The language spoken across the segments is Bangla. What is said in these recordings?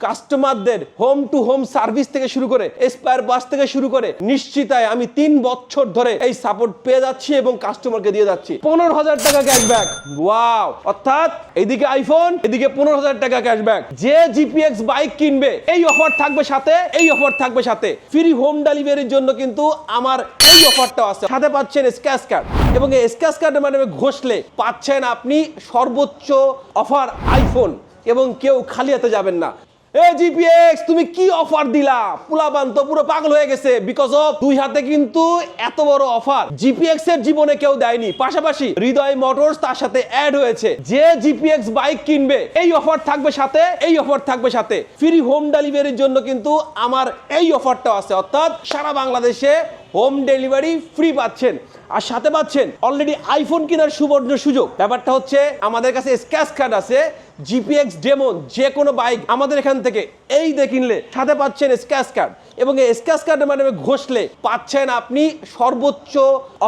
কাস্টমারদের হোম টু হোম সার্ভিস থেকে শুরু করে স্পেয়ার পার্টস থেকে শুরু করে নিশ্চিতায় আমি 3 বছর ধরে এই সাপোর্ট পেয়ে যাচ্ছি এবং কাস্টমারকে দিয়ে যাচ্ছি 15,000 টাকা ক্যাশব্যাক। ওয়াও! অর্থাৎ এদিকে আইফোন, এদিকে 15,000 টাকা ক্যাশব্যাক। যে জিপিএক্স বাইক কিনবে এই অফার থাকবে সাথে, এই অফার থাকবে সাথে ফ্রি হোম ডেলিভারির জন্য কিন্তু আমার এই অফারটাও আছে। সাথে পাচ্ছেন স্ক্র্যাচ কার্ড এবং এই স্ক্র্যাচ কার্ডের মাধ্যমে ঘষলে পাচ্ছেন আপনি সর্বোচ্চ অফার আইফোন এবং কেউ খালি হাতে যাবেন না। এই জিপিএক্স তুমি কি অফার দিলা? পুলাবান তো পুরো পাগল হয়ে গেছে বিকজ অফ দুই হাতে কিন্তু এত বড় অফার জিপিএক্স এর জীবনে কেউ দেয়নি। পাশাপাশি হৃদয় মোটরস তার সাথে অ্যাড হয়েছে। যে জিপিএক্স বাইক কিনবে এই অফার থাকবে সাথে, এই অফার থাকবে সাথে ফ্রি হোম ডেলিভারির জন্য কিন্তু আমার এই অফারটাও আছে। অর্থাৎ সারা বাংলাদেশে হোম ডেলিভারি ফ্রি পাচ্ছেন আর সাথে পাচ্ছেন অলরেডি আইফোন কেনার সুবর্ণ সুযোগ। ব্যাপারটা হচ্ছে আমাদের কাছে স্ক্র্যাচ কার্ড আছে, জিপিএক্স ডেমন যে কোনো বাইক আমাদের এখান থেকে এই দিয়ে কিনলে সাথে পাচ্ছেন স্ক্র্যাচ কার্ড এবং এই স্ক্র্যাচ কার্ডের মাধ্যমে ঘষলে পাচ্ছেন আপনি সর্বোচ্চ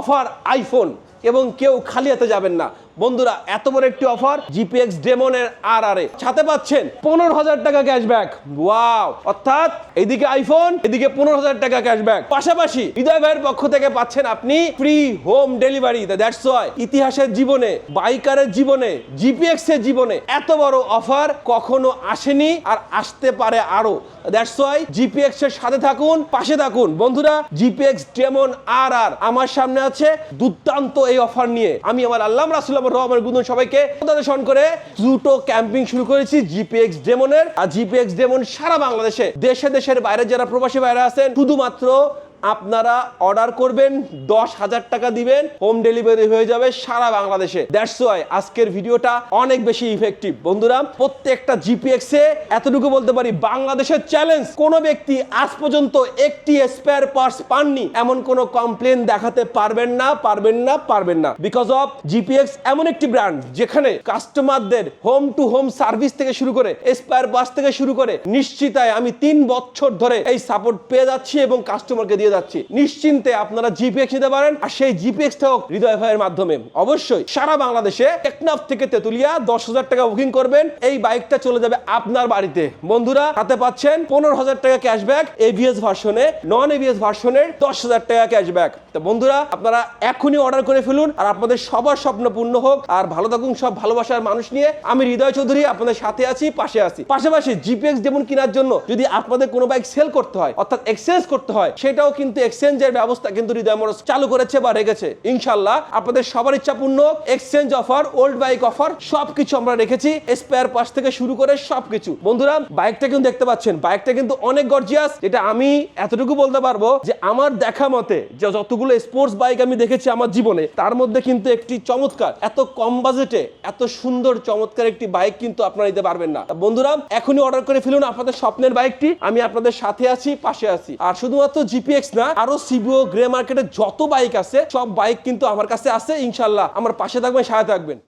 অফার আইফোন এবং কেউ খালি হাতে যাবেন না। বন্ধুরা এত বড় একটি অফার জিপিএক্স ডেমনের আর সাথে পাচ্ছেন 15,000 টাকা ক্যাশব্যাক। ওয়াও! অর্থাৎ এদিকে আইফোন, এদিকে 15,000 টাকা ক্যাশব্যাক। পাশাপাশি হৃদয় ভাইয়ের পক্ষ থেকে পাচ্ছেন আপনি free home delivery. That's why ইতিহাসের জীবনে, বাইকারের জীবনে, জিপিএক্স এর জীবনে এত বড় অফার কখনো আসেনি আর আসতে পারে আরো। দ্যাটস ওয়াই জিপিএক্স এর সাথে থাকুন, পাশে থাকুন। বন্ধুরা জিপিএক্স ডেমন আর আমার সামনে আছে দুর্দান্ত এই অফার নিয়ে। আমি আমার আল্লাহ রাসূল রহমান গুনন সবাইকে প্রদর্শন করে জুটো ক্যাম্পিং শুরু করেছি জিপিএক্স ডেমনের। আর জিপিএক্স ডেমন সারা বাংলাদেশে, দেশে দেশের বাইরে যারা প্রবাসী বাইরে আছেন শুধুমাত্র আপনারা অর্ডার করবেন, 10,000 টাকা দিবেন, হোম ডেলিভারি হয়ে যাবে সারা বাংলাদেশে। দ্যাটস ওয়াই আজকের ভিডিওটা অনেক বেশি ইফেক্টিভ। বন্ধুরা প্রত্যেকটা জিপিএক্স এ এতটুকু বলতে পারি বাংলাদেশের চ্যালেঞ্জ, কোন ব্যক্তি আজ পর্যন্ত একটি স্পেয়ার পার্টস পাননি এমন কোন কমপ্লেন দেখাতে পারবেন না, পারবেন না, পারবেন না। বিকজ অফ জিপিএক্স এমন একটি ব্র্যান্ড যেখানে কাস্টমারদের হোম টু হোম সার্ভিস থেকে শুরু করে স্পেয়ার পার্টস থেকে শুরু করে নিশ্চিতায় আমি 3 বছর ধরে এই সাপোর্ট পেয়ে যাচ্ছি এবং কাস্টমারকে দিয়ে যাচ্ছি। নিশ্চিন্তে আপনারা জিপিএক্স নিতে পারেন আর সেই জিপিএক্সটা হোক হৃদয় ভাইয়ের মাধ্যমে। অবশ্যই সারা বাংলাদেশে টেকনাফ থেকে তেতুলিয়া 10,000 টাকা বুকিং করবেন, এই বাইকটা চলে যাবে আপনার বাড়িতে। বন্ধুরা হাতে পাচ্ছেন 15,000 টাকা ক্যাশব্যাক এবিএস ভার্সনে, নন এবিএস ভার্সনের 10,000 টাকা ক্যাশব্যাক। তো বন্ধুরা আপনারা এখনই অর্ডার করে ফেলুন আর আপনাদের সবার স্বপ্ন পূর্ণ হোক। আর ভালো থাকুন সব ভালোবাসার মানুষ নিয়ে। আমি হৃদয় চৌধুরী আপনাদের সাথে আছি, পাশে আছি। পাশাপাশি জিপিএক্স ডেমন কেনার জন্য যদি আপনাদের কোনো বাইক সেল করতে হয় অর্থাৎ এক্সচেঞ্জ করতে হয় সেটাও কিন্তু এক্সচেঞ্জের ব্যবস্থা কিন্তু হৃদয় মোটরস চালু করেছে বা রেখেছে। ইনশাআল্লাহ আপনাদের সবার ইচ্ছা পূর্ণ exchange offer, old bike offer সবকিছু আমরা রেখেছি, স্পেয়ার পার্টস থেকে শুরু করে সবকিছু। বন্ধুরা বাইকটা কিন্তু দেখতে পাচ্ছেন, বাইকটা কিন্তু অনেক গর্জিয়াস। এটা আমি এতটুকু বলতে পারবো যে আমার দেখা মতে যে যতগুলো স্পোর্টস বাইক আমি দেখেছি আমার জীবনে তার মধ্যে কিন্তু একটি চমৎকার, এত কম বাজেটে এত সুন্দর চমৎকার একটি বাইক কিন্তু আপনারা নিতে পারবেন না। বন্ধুরা এখনই অর্ডার করে ফেলুন আপনাদের স্বপ্নের বাইকটি। আমি আপনাদের সাথে আছি, পাশে আছি। আর শুধুমাত্র জিপিএক্স না, আরো সিবিও গ্রে মার্কেটে যত বাইক আছে সব বাইক কিন্তু আমার কাছে আছে। ইনশাআল্লাহ আমার পাশে থাকবেন, সাথে থাকবেন।